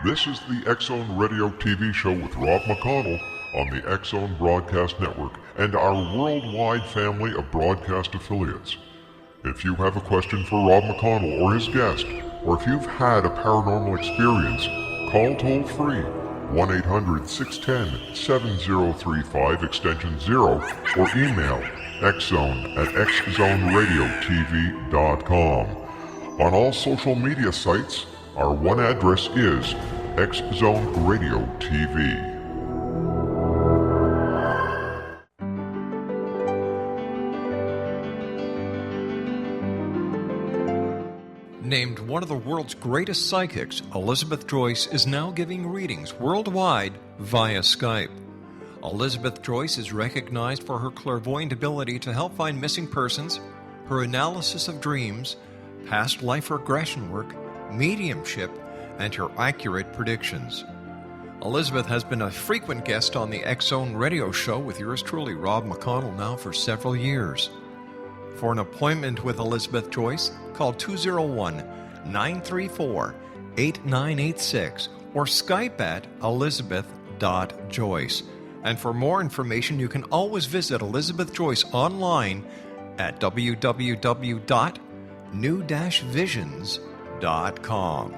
This is the X-Zone Radio TV show with Rob McConnell on the X-Zone Broadcast Network and our worldwide family of broadcast affiliates. If you have a question for Rob McConnell or his guest, or if you've had a paranormal experience, call toll-free 1-800-610-7035 extension 0 or email xzone@xzoneradiotv.com. On all social media sites, our one address is X-Zone Radio TV. Named one of the world's greatest psychics, Elizabeth Joyce is now giving readings worldwide via Skype. Elizabeth Joyce is recognized for her clairvoyant ability to help find missing persons, her analysis of dreams, past life regression work, mediumship, and her accurate predictions. Elizabeth has been a frequent guest on the X-Zone Radio show with yours truly, Rob McConnell, now for several years. For an appointment with Elizabeth Joyce, call 201-934-8986 or Skype at elizabeth.joyce. And for more information, you can always visit Elizabeth Joyce online at www.new-visions.com.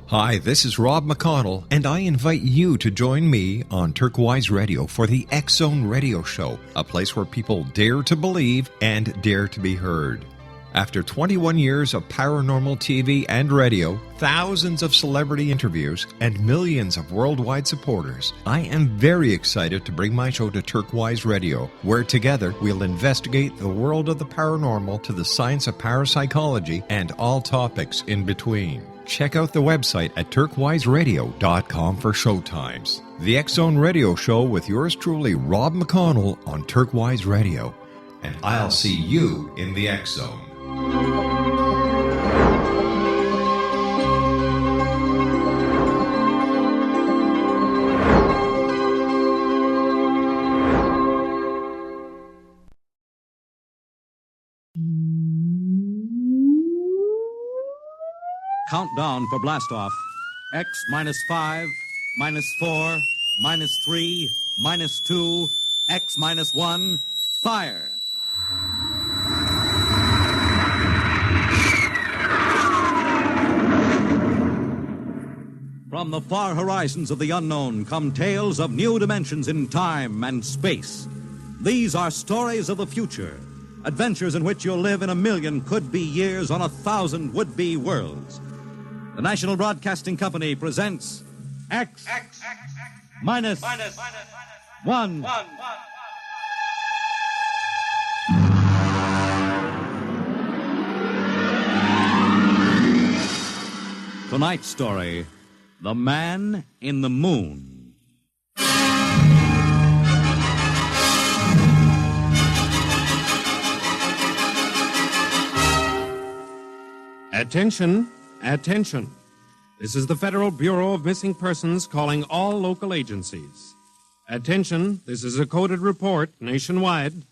Hi, this is Rob McConnell, and I invite you to join me on Turquoise Radio for the X-Zone Radio Show, a place where people dare to believe and dare to be heard. After 21 years of paranormal TV and radio, thousands of celebrity interviews, and millions of worldwide supporters, I am very excited to bring my show to Turquoise Radio, where together we'll investigate the world of the paranormal to the science of parapsychology and all topics in between. Check out the website at turquoiseradio.com for showtimes. The X-Zone Radio Show with yours truly, Rob McConnell, on Turquoise Radio. And I'll see you in the X-Zone. Countdown for blastoff. X minus 5, minus 4, minus 3, minus 2, X minus 1, fire. From the far horizons of the unknown come tales of new dimensions in time and space. These are stories of the future, adventures in which you'll live in a million could-be years on 1,000 would-be worlds. The National Broadcasting Company presents X minus 1. Tonight's story, The Man in the Moon. Attention. Attention. This is the Federal Bureau of Missing Persons calling all local agencies. Attention, this is a coded report nationwide.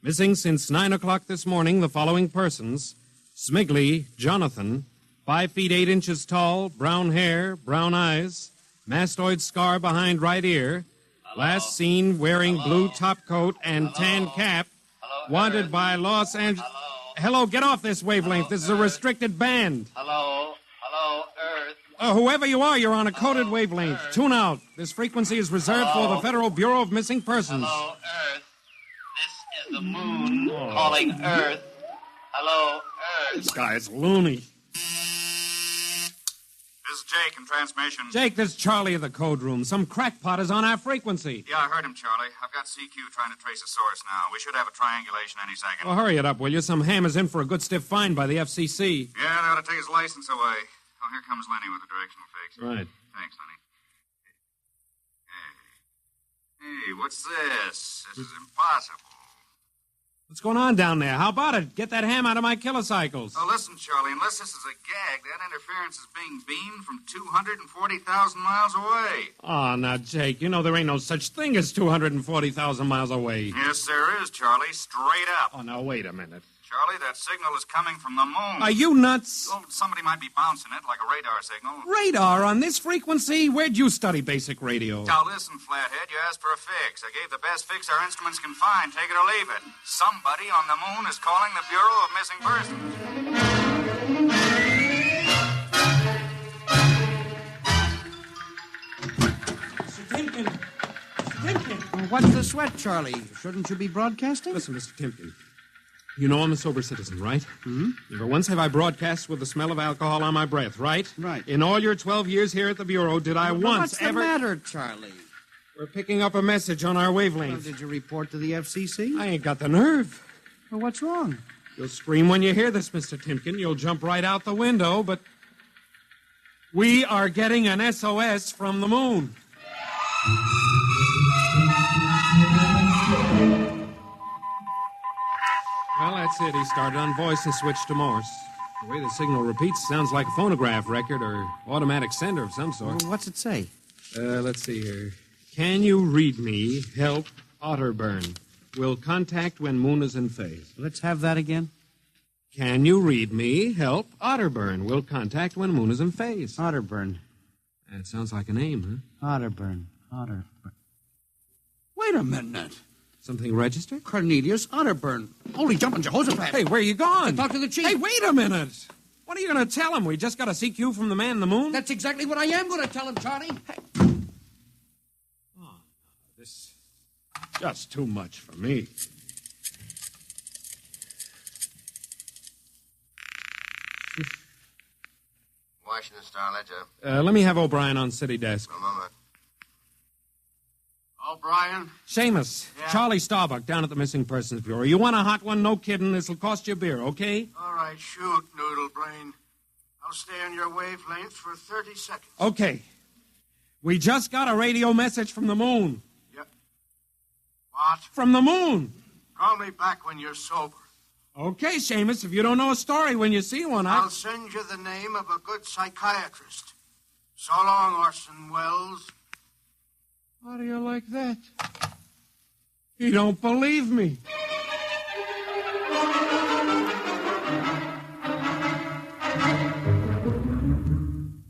Missing since 9 o'clock this morning the following persons: Smigley Jonathan, 5 feet 8 inches tall, brown hair, brown eyes, mastoid scar behind right ear, last seen wearing blue top coat and tan cap, wanted by Los Angeles... Hello, get off this wavelength. This is a restricted band. Hello, Earth. Whoever you are, you're on a coded wavelength. Tune out. This frequency is reserved for the Federal Bureau of Missing Persons. Hello, Earth. This is the moon calling Earth. Hello, Earth. This guy is loony. This is Jake in transmission. Jake, this is Charlie of the code room. Some crackpot is on our frequency. Yeah, I heard him, Charlie. I've got CQ trying to trace a source now. We should have a triangulation any second. Well, hurry it up, will you? Some ham is in for a good stiff fine by the FCC. Yeah, they ought to take his license away. Oh, here comes Lenny with the directional fix. Right. Thanks, Lenny. Hey, what's this? This is impossible. What's going on down there? How about it? Get that ham out of my kilocycles. Oh, listen, Charlie, unless this is a gag, that interference is being beamed from 240,000 miles away. Oh, now, Jake, you know there ain't no such thing as 240,000 miles away. Yes, there is, Charlie, straight up. Oh, now, wait a minute. Charlie, that signal is coming from the moon. Are you nuts? Oh, somebody might be bouncing it like a radar signal. Radar on this frequency? Where'd you study basic radio? Now, listen, Flathead, you asked for a fix. I gave the best fix our instruments can find. Take it or leave it. Somebody on the moon is calling the Bureau of Missing Persons. Mr. Timken. Mr. Timken. What's the sweat, Charlie? Shouldn't you be broadcasting? Listen, Mr. Timken. You know I'm a sober citizen, right? Mm-hmm. Never once have I broadcast with the smell of alcohol on my breath, right? Right. In all your 12 years here at the Bureau, did I once ever... What's the matter, Charlie? We're picking up a message on our wavelength. Well, did you report to the FCC? I ain't got the nerve. Well, what's wrong? You'll scream when you hear this, Mr. Timken. You'll jump right out the window, but... We are getting an SOS from the moon. Well, that's it. He started on voice and switched to Morse. The way the signal repeats sounds like a phonograph record or automatic sender of some sort. Well, what's it say? Let's see here. Can you read me? Help. Otterburn. Will contact when moon is in phase. Let's have that again. Can you read me? Help. Otterburn. Will contact when moon is in phase. Otterburn. That sounds like a name, huh? Otterburn. Otterburn. Wait a minute. Something registered? Cornelius Otterburn. Holy jumping Jehoshaphat. Hey, where you gone? To talk to the chief. Hey, wait a minute. What are you going to tell him? We just got a CQ from the man in the moon? That's exactly what I am going to tell him, Charlie. Hey. Oh, this is just too much for me. Washington Star-Ledger. Let me have O'Brien on city desk. A moment. O'Brien? Seamus, Yeah? Charlie Starbuck down at the Missing Persons Bureau. You want a hot one? No kidding. This'll cost you a beer, okay? All right, shoot, Noodle Brain. I'll stay on your wavelength for 30 seconds. Okay. We just got a radio message from the moon. Yep. What? From the moon. Call me back when you're sober. Okay, Seamus, if you don't know a story when you see one, I'll send you the name of a good psychiatrist. So long, Orson Welles. How do you like that? You don't believe me.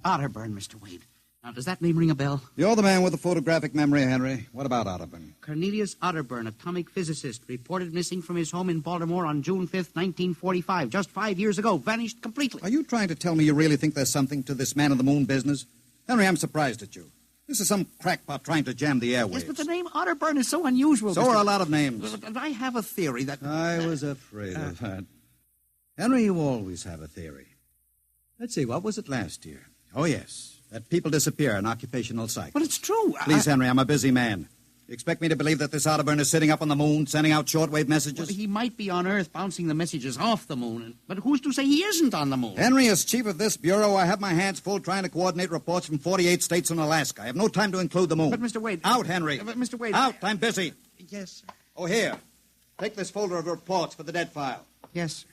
Otterburn, Mr. Wade. Now, does that name ring a bell? You're the man with the photographic memory, Henry. What about Otterburn? Cornelius Otterburn, atomic physicist, reported missing from his home in Baltimore on June 5th, 1945. Just 5 years ago. Vanished completely. Are you trying to tell me you really think there's something to this man in the moon business? Henry, I'm surprised at you. This is some crackpot trying to jam the airwaves. Yes, but the name Otterburn is so unusual. So are a lot of names. And I have a theory that... I was afraid of that. Henry, you always have a theory. Let's see, what was it last year? Oh, yes. That people disappear in occupational cycle. But it's true. Please, Henry, I'm a busy man. You expect me to believe that this Otterburn is sitting up on the moon, sending out shortwave messages? Well, he might be on Earth bouncing the messages off the moon, but who's to say he isn't on the moon? Henry, as chief of this bureau, I have my hands full trying to coordinate reports from 48 states and Alaska. I have no time to include the moon. But, Mr. Wade... Out, Henry. But, Mr. Wade... Out, I'm busy. Yes, sir. Oh, here. Take this folder of reports for the dead file. Yes, sir.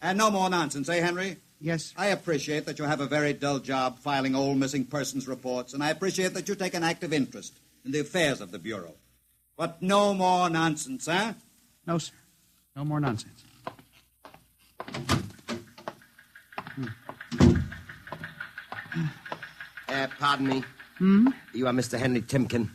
And no more nonsense, eh, Henry? Yes, sir. I appreciate that you have a very dull job filing old missing persons reports, and I appreciate that you take an active interest in the affairs of the Bureau. But no more nonsense, huh? No, sir. No more nonsense. Pardon me. You are Mr. Henry Timken.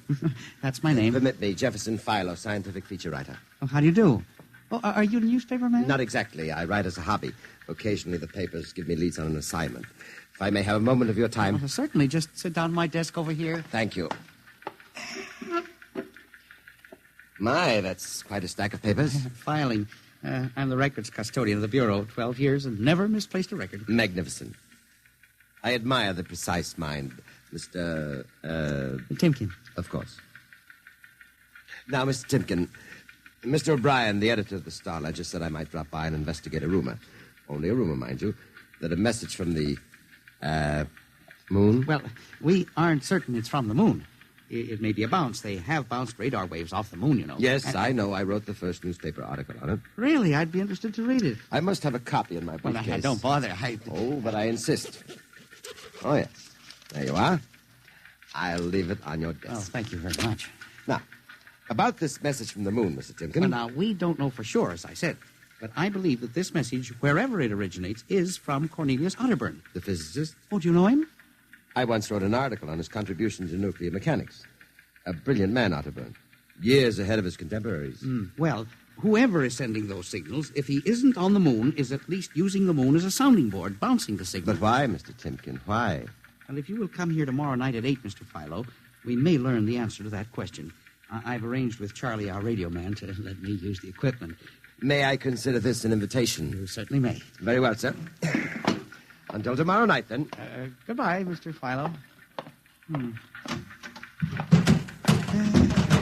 That's my name. Permit me, Jefferson Philo, scientific feature writer. Oh, how do you do? Oh, are you a newspaper man? Not exactly. I write as a hobby. Occasionally the papers give me leads on an assignment. If I may have a moment of your time. Well, certainly. Just sit down at my desk over here. Thank you. My, that's quite a stack of papers. Filing. I'm the records custodian of the Bureau. 12 years and never misplaced a record. Magnificent. I admire the precise mind, Mr. Timken. Of course. Now, Mr. Timken, Mr. O'Brien, the editor of the Star-Ledger, said I might drop by and investigate a rumor. Only a rumor, mind you, that a message from the, moon? Well, we aren't certain it's from the moon. It may be a bounce. They have bounced radar waves off the moon, you know. Yes, I know. I wrote the first newspaper article on it. Really? I'd be interested to read it. I must have a copy in my briefcase. Well, don't bother. Oh, but I insist. Oh, yes. There you are. I'll leave it on your desk. Oh, thank you very much. Now, about this message from the moon, Mr. Timken. Well, now, we don't know for sure, as I said. But I believe that this message, wherever it originates, is from Cornelius Otterburn. The physicist? Oh, do you know him? I once wrote an article on his contribution to nuclear mechanics. A brilliant man, Otterburn. Years ahead of his contemporaries. Well, whoever is sending those signals, if he isn't on the moon, is at least using the moon as a sounding board, bouncing the signal. But why, Mr. Timken? Why? Well, if you will come here tomorrow night at 8, Mr. Philo, we may learn the answer to that question. I've arranged with Charlie, our radio man, to let me use the equipment. May I consider this an invitation? You certainly may. Very well, sir. Until tomorrow night, then. Goodbye, Mr. Philo.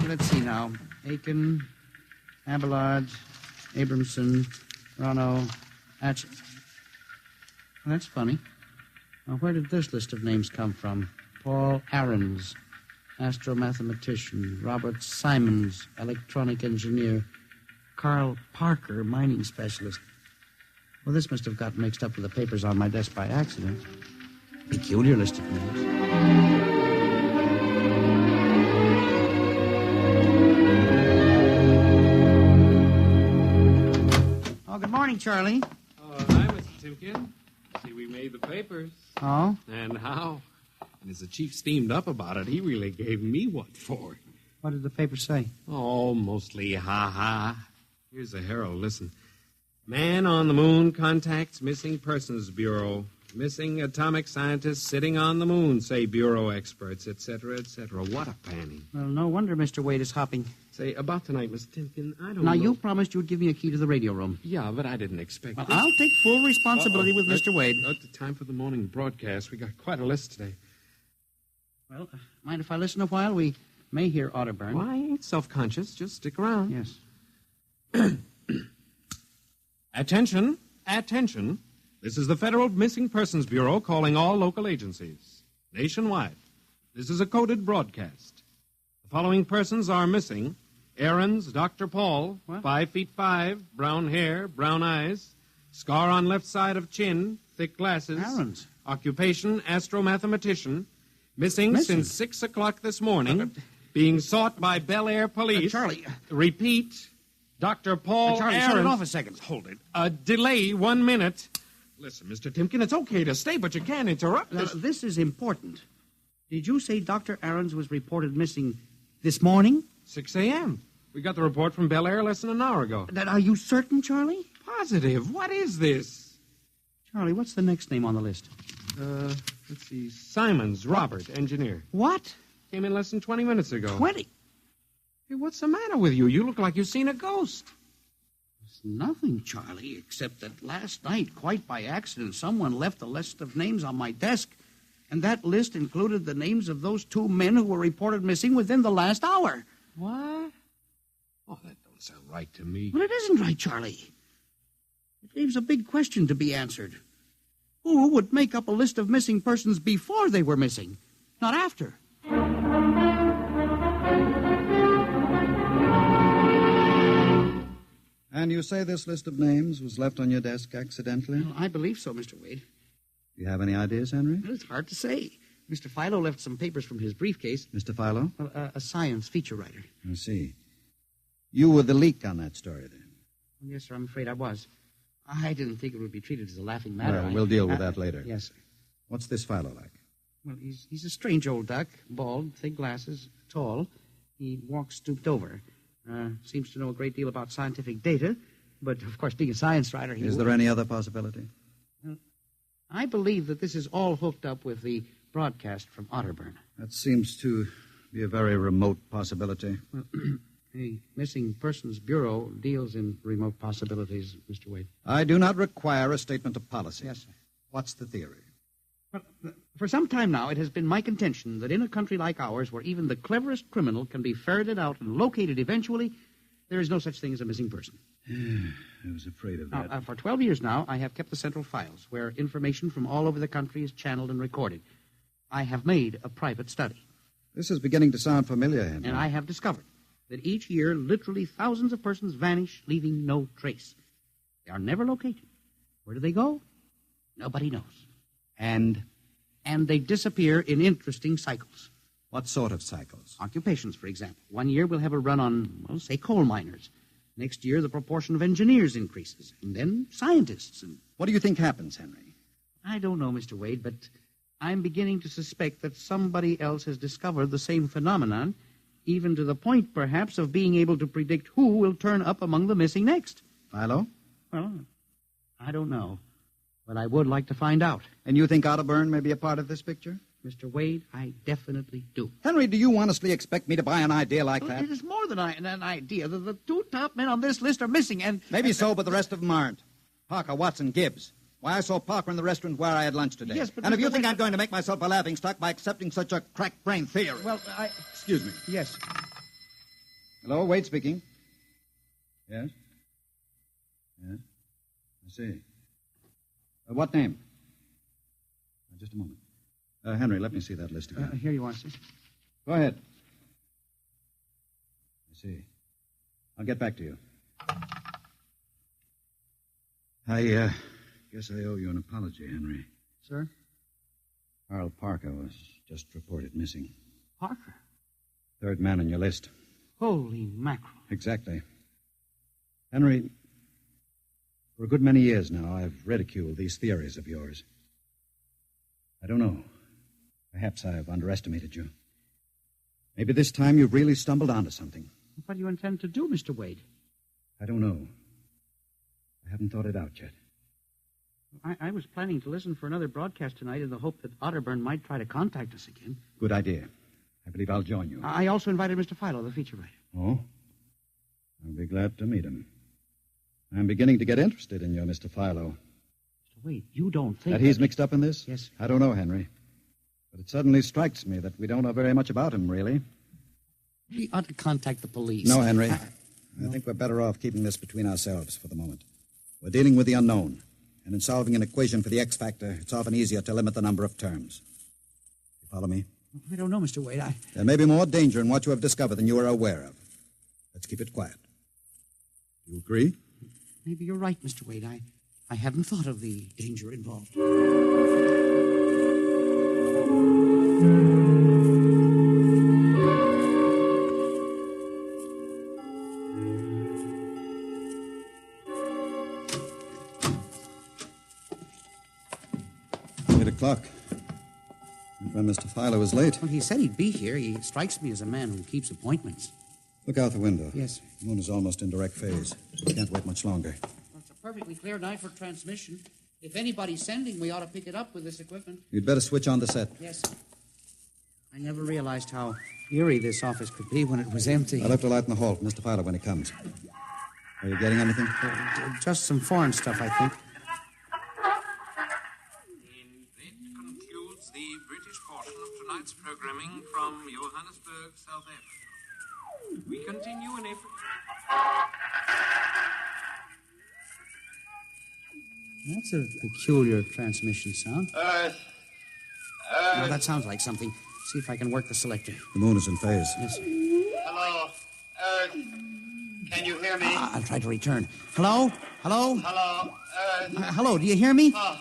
Let's see now. Aiken, Abelard, Abramson, Rono, Atch. Well, that's funny. Now, where did this list of names come from? Paul Ahrens, astromathematician. Robert Simons, electronic engineer. Carl Parker, mining specialist. Well, this must have gotten mixed up with the papers on my desk by accident. Peculiar list of names. Oh, good morning, Charlie. Oh, hi, Mr. Timken. See, we made the papers. Oh? And how? And as the chief steamed up about it, he really gave me what for. What did the paper say? Oh, mostly ha-ha. Here's the Herald. Listen. Man on the moon contacts Missing Persons Bureau. Missing atomic scientists sitting on the moon, say Bureau experts, etc., etc. What a panning. Well, no wonder Mr. Wade is hopping. Say, about tonight, Mr. Timken, I don't Now, know. you promised you would give me a key to the radio room. Yeah, but I didn't expect Well, this. I'll take full responsibility with Mr. Wade. At the time for the morning broadcast, we got quite a list today. Well, mind if I listen a while? We may hear Otterburn. Well, I ain't self-conscious. Just stick around. Yes. Attention, attention. This is the Federal Missing Persons Bureau calling all local agencies. Nationwide. This is a coded broadcast. The following persons are missing. Ahrens, Dr. Paul, What? 5'5", brown hair, brown eyes, scar on left side of chin, thick glasses. Ahrens. Occupation, astromathematician. Missing since 6 o'clock this morning. Being sought by Bel Air police. Charlie. Repeat. Dr. Paul Charlie, Ahrens. shut it off a second. Hold it. A delay, 1 minute. Listen, Mr. Timken, it's okay to stay, but you can't interrupt Now, this. this is important. Did you say Dr. Ahrens was reported missing this morning? 6 a.m. We got the report from Bel Air less than an hour ago. Are you certain, Charlie? Positive. What is this? Charlie, what's the next name on the list? Let's see. Simons, Robert, engineer. What? Came in less than 20 minutes ago. 20? Hey, what's the matter with you? You look like you've seen a ghost. It's nothing, Charlie, except that last night, quite by accident, someone left a list of names on my desk. And that list included the names of those 2 men who were reported missing within the last hour. What? Oh, that don't sound right to me. Well, it isn't right, Charlie. It leaves a big question to be answered. Who would make up a list of missing persons before they were missing, not after? And you say this list of names was left on your desk accidentally? Well, I believe so, Mr. Wade. Do you have any ideas, Henry? Well, it's hard to say. Mr. Philo left some papers from his briefcase. Mr. Philo? Well, a science feature writer. I see. You were the leak on that story, then? Yes, sir, I'm afraid I was. I didn't think it would be treated as a laughing matter. Well, we'll deal with that later. Yes, sir. What's this Philo like? Well, he's a strange old duck, bald, thick glasses, tall. He walks stooped over. Seems to know a great deal about scientific data, but, of course, being a science writer, Is there any other possibility? I believe that this is all hooked up with the broadcast from Otterburn. That seems to be a very remote possibility. The Missing Persons Bureau deals in remote possibilities, Mr. Wade. I do not require a statement of policy. Yes, sir. What's the theory? Well, for some time now, it has been my contention that in a country like ours, where even the cleverest criminal can be ferreted out and located eventually, there is no such thing as a missing person. I was afraid of that. Now, for 12 years now, I have kept the central files, where information from all over the country is channeled and recorded. I have made a private study. This is beginning to sound familiar, Henry. And I have discovered that each year, literally thousands of persons vanish, leaving no trace. They are never located. Where do they go? Nobody knows. And they disappear in interesting cycles. what sort of cycles? Occupations, for example. One year we'll have a run on, well, say, coal miners. Next year, the proportion of engineers increases. And then scientists. And What do you think happens, Henry? I don't know, Mr. Wade, but I'm beginning to suspect that somebody else has discovered the same phenomenon, even to the point, perhaps, of being able to predict who will turn up among the missing next. Philo? Well, I don't know. But I would like to find out. And you think Otterburn may be a part of this picture? Mr. Wade, I definitely do. Henry, do you honestly expect me to buy an idea like that? It is more than an idea. The two top men on this list are missing, and... Maybe so, but the rest of them aren't. Parker, Watson, Gibbs. Why, I saw Parker in the restaurant where I had lunch today. Yes, but and if you Mr. think Wade- I'm going to make myself a laughingstock by accepting such a crack-brained theory... Well, Excuse me. Yes. Hello, Wade speaking. Yes? Yes? I see. What name? Just a moment. Henry, let me see that list again. Here you are, sir. Go ahead. I see. I'll get back to you. I guess I owe you an apology, Henry. Sir? Carl Parker was just reported missing. Parker? Third man on your list. Holy mackerel. Exactly. Henry, for a good many years now, I've ridiculed these theories of yours. I don't know. Perhaps I've underestimated you. Maybe this time you've really stumbled onto something. What do you intend to do, Mr. Wade? I don't know. I haven't thought it out yet. I was planning to listen for another broadcast tonight in the hope that Otterburn might try to contact us again. Good idea. I believe I'll join you. I also invited Mr. Philo, the feature writer. Oh? I'll be glad to meet him. I'm beginning to get interested in you, Mr. Philo. Mr. Wade, you don't think... That he's mixed up in this? Yes. I don't know, Henry. But it suddenly strikes me that we don't know very much about him, really. We ought to contact the police. No, Henry. I think we're better off keeping this between ourselves for the moment. We're dealing with the unknown. And in solving an equation for the X factor, it's often easier to limit the number of terms. You follow me? I don't know, Mr. Wade. There may be more danger in what you have discovered than you are aware of. Let's keep it quiet. Do you agree? Maybe you're right, Mr. Wade. I haven't thought of the danger involved. 8 o'clock. My friend Mr. Philo is late. Well, he said he'd be here. He strikes me as a man who keeps appointments. Look out the window. Yes. The moon is almost in direct phase. We can't wait much longer. Well, it's a perfectly clear night for transmission. If anybody's sending, we ought to pick it up with this equipment. You'd better switch on the set. Yes. I never realized how eerie this office could be when it was empty. I'll have to light in the hall for Mr. Philo when he comes. Are you getting anything? Just some foreign stuff, I think. That concludes the British portion of tonight's programming from Johannesburg, South Africa. We continue in April. That's a peculiar transmission sound. Earth. Now, that sounds like something. See if I can work the selector. The moon is in phase. Yes. Hello. Earth. Can you hear me? I'll try to return. Hello? Hello? Hello. Earth. Hello, do you hear me? Oh,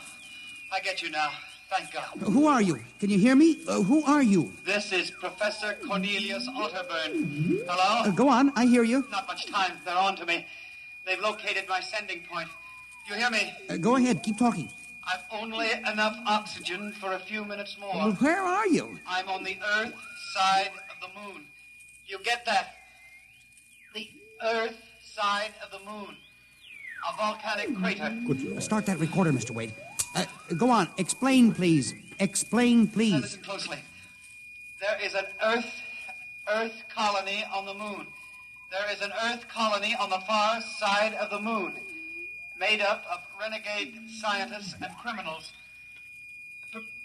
I get you now. Thank God. Who are you? Can you hear me? Who are you? This is Professor Cornelius Otterburn. Hello? Go on, I hear you. Not much time. They're on to me. They've located my sending point. You hear me? Go ahead, keep talking. I've only enough oxygen for a few minutes more. Well, where are you? I'm on the Earth side of the moon. You get that? The Earth side of the moon. A volcanic crater. Good. Start that recorder, Mr. Wade. Go on. Explain, please. Explain, Now please. listen closely. There is an Earth colony on the moon. There is an Earth colony on the far side of the moon, made up of renegade scientists and criminals.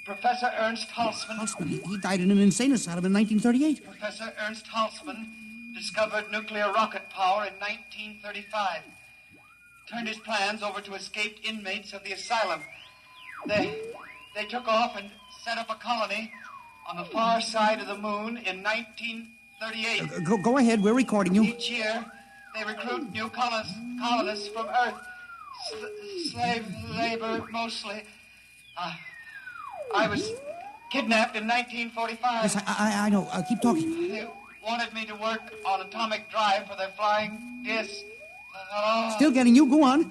Professor Ernst Halsman. Halsman, he died in an insane asylum in 1938. Professor Ernst Halsman discovered nuclear rocket power in 1935. Turned his plans over to escaped inmates of the asylum. They took off and set up a colony on the far side of the moon in 1938. Go ahead, we're recording you. Each year, they recruit new colonists from Earth. Slave labor, mostly. I was kidnapped in 1945. Yes, I know. Keep talking. They wanted me to work on atomic drive for their flying disc. Still getting you. Go on.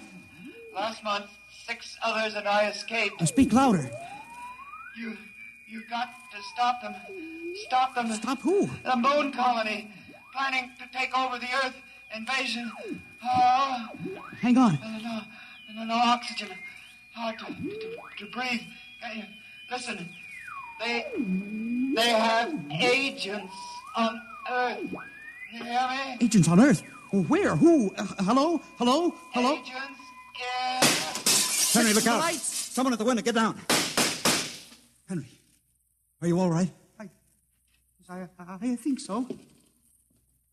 Last month, 6 others and I escaped. Speak louder. You got to stop them. Stop them. Stop who? The moon colony, planning to take over the Earth. Invasion. Oh. Hang on. No oxygen. Hard to breathe. Listen. They have agents on Earth. You hear me? Agents on Earth? Where? Who? Hello? Agents in... Henry, look out. Lights. Someone at the window. Get down. Henry, are you all right? I think so.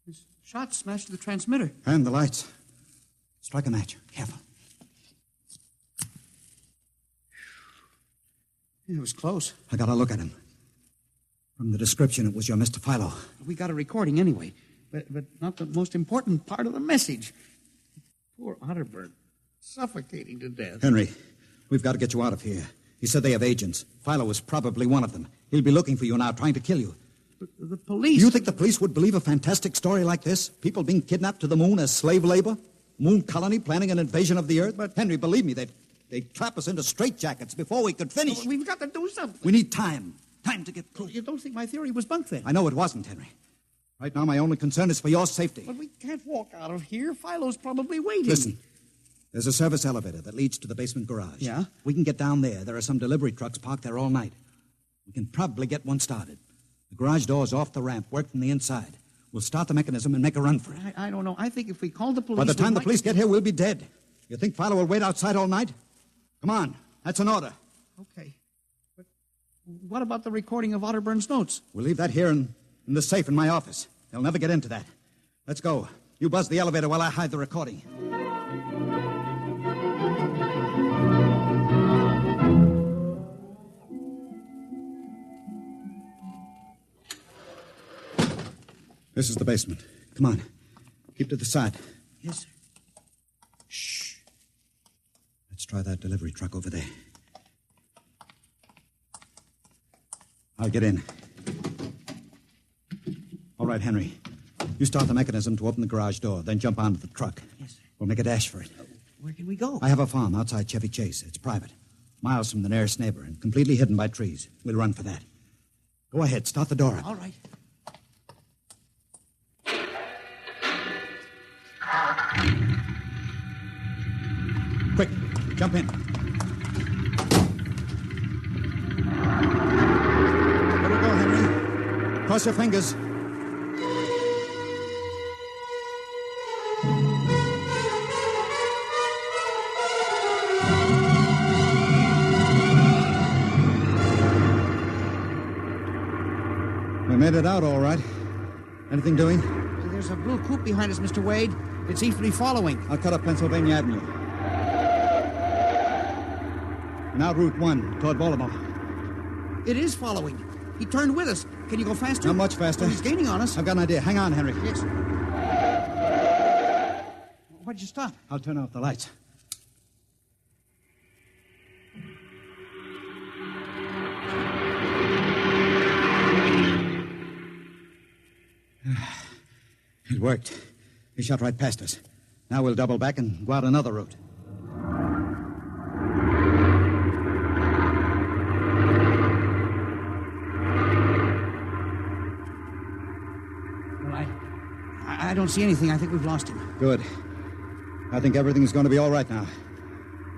His shot smashed the transmitter. And the lights. Strike a match. Careful. It was close. I got a look at him. From the description, it was your Mr. Philo. We got a recording anyway, but not the most important part of the message. Poor Otterburn, suffocating to death. Henry, we've got to get you out of here. He said they have agents. Philo was probably one of them. He'll be looking for you now, trying to kill you. The police... You think the police would believe a fantastic story like this? People being kidnapped to the moon as slave labor? Moon colony planning an invasion of the Earth? But Henry, believe me, they'd trap us into straitjackets before we could finish. We've got to do something. We need time. Time to get through. You don't think my theory was bunk then? I know it wasn't, Henry. Right now, my only concern is for your safety. But we can't walk out of here. Philo's probably waiting. Listen, there's a service elevator that leads to the basement garage. Yeah? We can get down there. There are some delivery trucks parked there all night. We can probably get one started. The garage door's off the ramp, work from the inside. We'll start the mechanism and make a run for it. I don't know. I think if we call the police... By the time the police get here, we'll be dead. You think Philo will wait outside all night? Come on. That's an order. Okay. But what about the recording of Otterburn's notes? We'll leave that here in the safe in my office. They'll never get into that. Let's go. You buzz the elevator while I hide the recording. This is the basement. Come on. Keep to the side. Yes, sir. Shh. Let's try that delivery truck over there. I'll get in. All right, Henry. You start the mechanism to open the garage door, then jump onto the truck. Yes, sir. We'll make a dash for it. Where can we go? I have a farm outside Chevy Chase. It's private. Miles from the nearest neighbor and completely hidden by trees. We'll run for that. Go ahead. Start the door up. All right. Quick, jump in. There we go, Henry. Cross your fingers. We made it out all right. Anything doing? There's a blue coupe behind us, Mr. Wade. It seems to be following. I'll cut up Pennsylvania Avenue. Now Route 1, toward Baltimore. It is following. He turned with us. Can you go faster? Not much faster. Well, he's gaining on us. I've got an idea. Hang on, Henry. Yes. Why'd you stop? I'll turn off the lights. It worked. He shot right past us. Now we'll double back and go out another route. Well, I don't see anything. I think we've lost him. Good. I think everything's going to be all right now.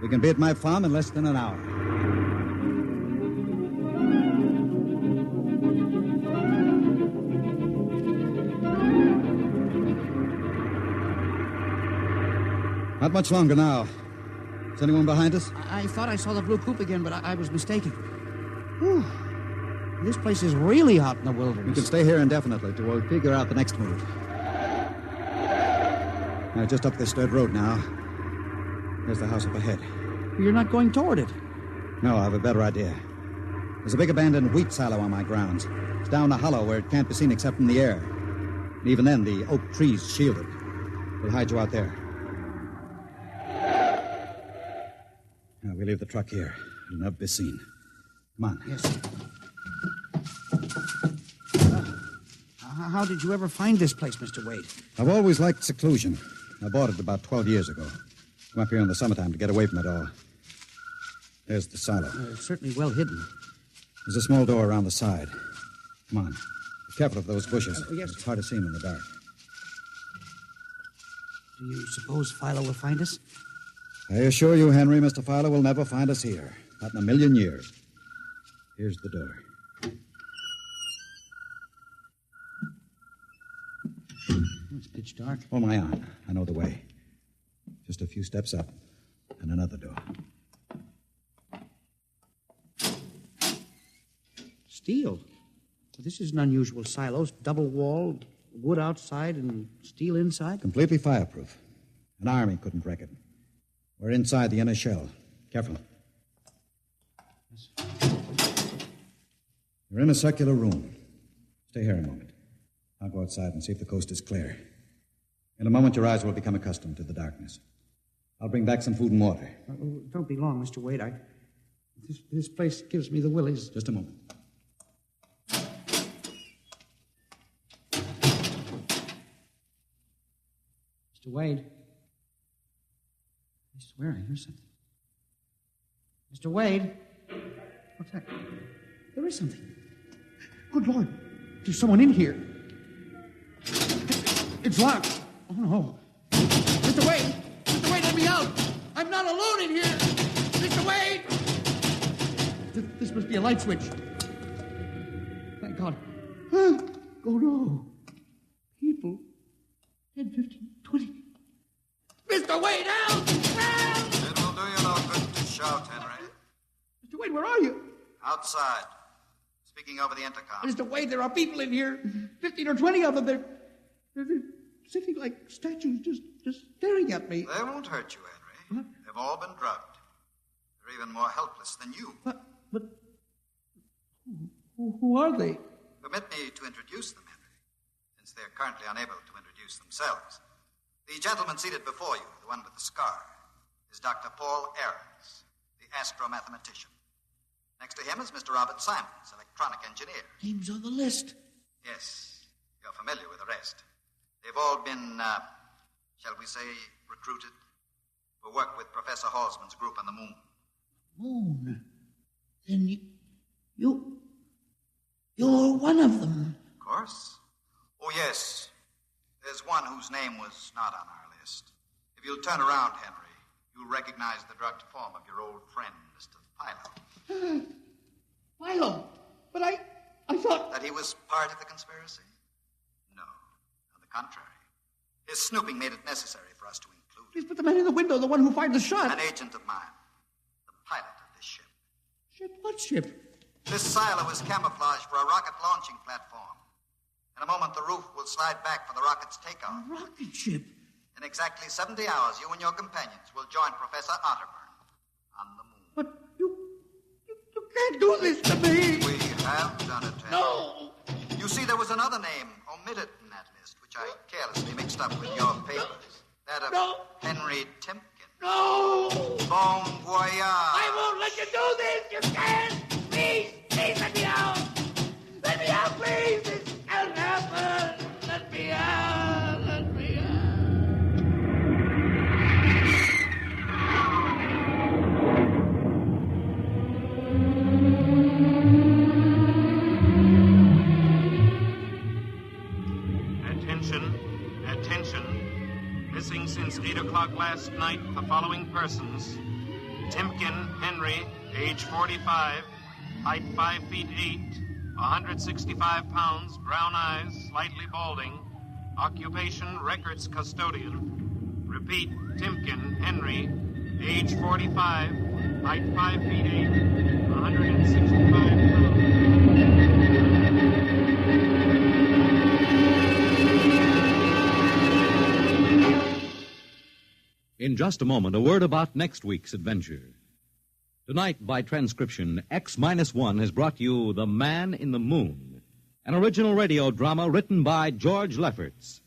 We can be at my farm in less than an hour. Not much longer now. Is anyone behind us? I thought I saw the blue coupe again, but I was mistaken. Whew. This place is really out in the wilderness. We can stay here indefinitely till we'll figure out the next move. Now, just up this dirt road now. There's the house up ahead. You're not going toward it. No, I have a better idea. There's a big abandoned wheat silo on my grounds. It's down a hollow where it can't be seen except from the air. And even then, the oak trees shield it. We'll hide you out there. Now, we leave the truck here. It'll never be seen. Come on. Yes. How did you ever find this place, Mr. Wade? I've always liked seclusion. I bought it about 12 years ago. Come up here in the summertime to get away from it all. There's the silo. It's certainly well hidden. There's a small door around the side. Come on. Be careful of those bushes. Yes. It's hard to see them in the dark. Do you suppose Philo will find us? I assure you, Henry, Mr. Fowler will never find us here. Not in a million years. Here's the door. It's pitch dark. Hold my arm. I know the way. Just a few steps up, and another door. Steel. This is an unusual silo. Double walled, wood outside and steel inside. Completely fireproof. An army couldn't wreck it. We're inside the inner shell. Careful. You're in a circular room. Stay here a moment. I'll go outside and see if the coast is clear. In a moment, your eyes will become accustomed to the darkness. I'll bring back some food and water. Don't be long, Mr. Wade. This place gives me the willies. Just a moment. Mr. Wade. I swear I hear something. Mr. Wade. What's that? There is something. Good Lord. There's someone in here. It's locked. Oh, no. Mr. Wade! Mr. Wade, let me out! I'm not alone in here! Mr. Wade! This must be a light switch. Thank God. Oh, no. People. 10, 15, 20. Mr. Wade, out! It will do you no good to shout, Henry. Mr. Wade, where are you? Outside. Speaking over the intercom. Mr. Wade, there are people in here. 15 or 20 of them. They're sitting like statues, just staring at me. They won't hurt you, Henry. What? They've all been drugged. They're even more helpless than you. But who are they? Permit me to introduce them, Henry, since they're currently unable to introduce themselves. The gentleman seated before you, the one with the scar, is Dr. Paul Ernest, the astro-mathematician. Next to him is Mr. Robert Simons, electronic engineer. Names on the list. Yes, you're familiar with the rest. They've all been, shall we say, recruited for work with Professor Halsman's group on the moon. Moon? Then you're one of them. Of course. Oh, yes. There's one whose name was not on our list. If you'll turn around, Henry, you'll recognize the drugged form of your old friend, Mr. Philo. Philo? But I thought... That he was part of the conspiracy? No. On the contrary. His snooping made it necessary for us to include him. Yes, but the man in the window, the one who fired the shot... An agent of mine. The pilot of this ship. Ship? What ship? This silo is camouflaged for a rocket launching platform. In a moment, the roof will slide back for the rocket's takeoff. A rocket ship? In exactly 70 hours, you and your companions will join Professor Otterburn on the moon. But you can't do this to me! We have done it, Henry. No! You see, there was another name omitted in that list, which I carelessly mixed up with your papers. That of Henry Timken. No! Bon voyage. I won't let you do this! You can't! Please let me out! Let me out, please! This can't happen! Let me out! Let me out! Attention. Missing since 8 o'clock last night, the following persons. Timken Henry, age 45, height 5 feet 8, 165 pounds, brown eyes, slightly balding, occupation records custodian. Repeat, Timken Henry, age 45, height 5 feet 8, 165 pounds. In just a moment, a word about next week's adventure. Tonight, by transcription, X-1 has brought you The Man in the Moon, an original radio drama written by George Lefferts.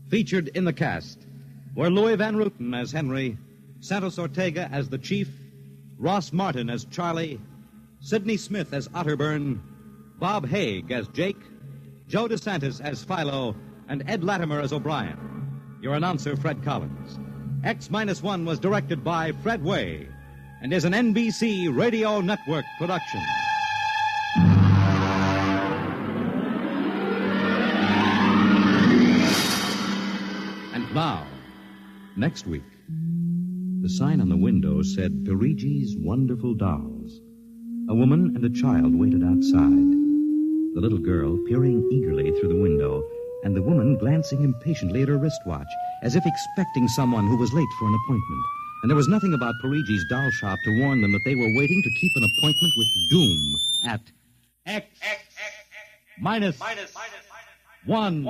Featured in the cast were Louis Van Rooten as Henry, Santos Ortega as the Chief, Ross Martin as Charlie, Sidney Smith as Otterburn, Bob Haig as Jake, Joe DeSantis as Philo, and Ed Latimer as O'Brien. Your announcer, Fred Collins. X-1 was directed by Fred Way and is an NBC Radio Network production. And now, next week, the sign on the window said Perigi's Wonderful Dolls. A woman and a child waited outside. The little girl peering eagerly through the window, and the woman glancing impatiently at her wristwatch, as if expecting someone who was late for an appointment. And there was nothing about Perigi's doll shop to warn them that they were waiting to keep an appointment with Doom at X minus 1.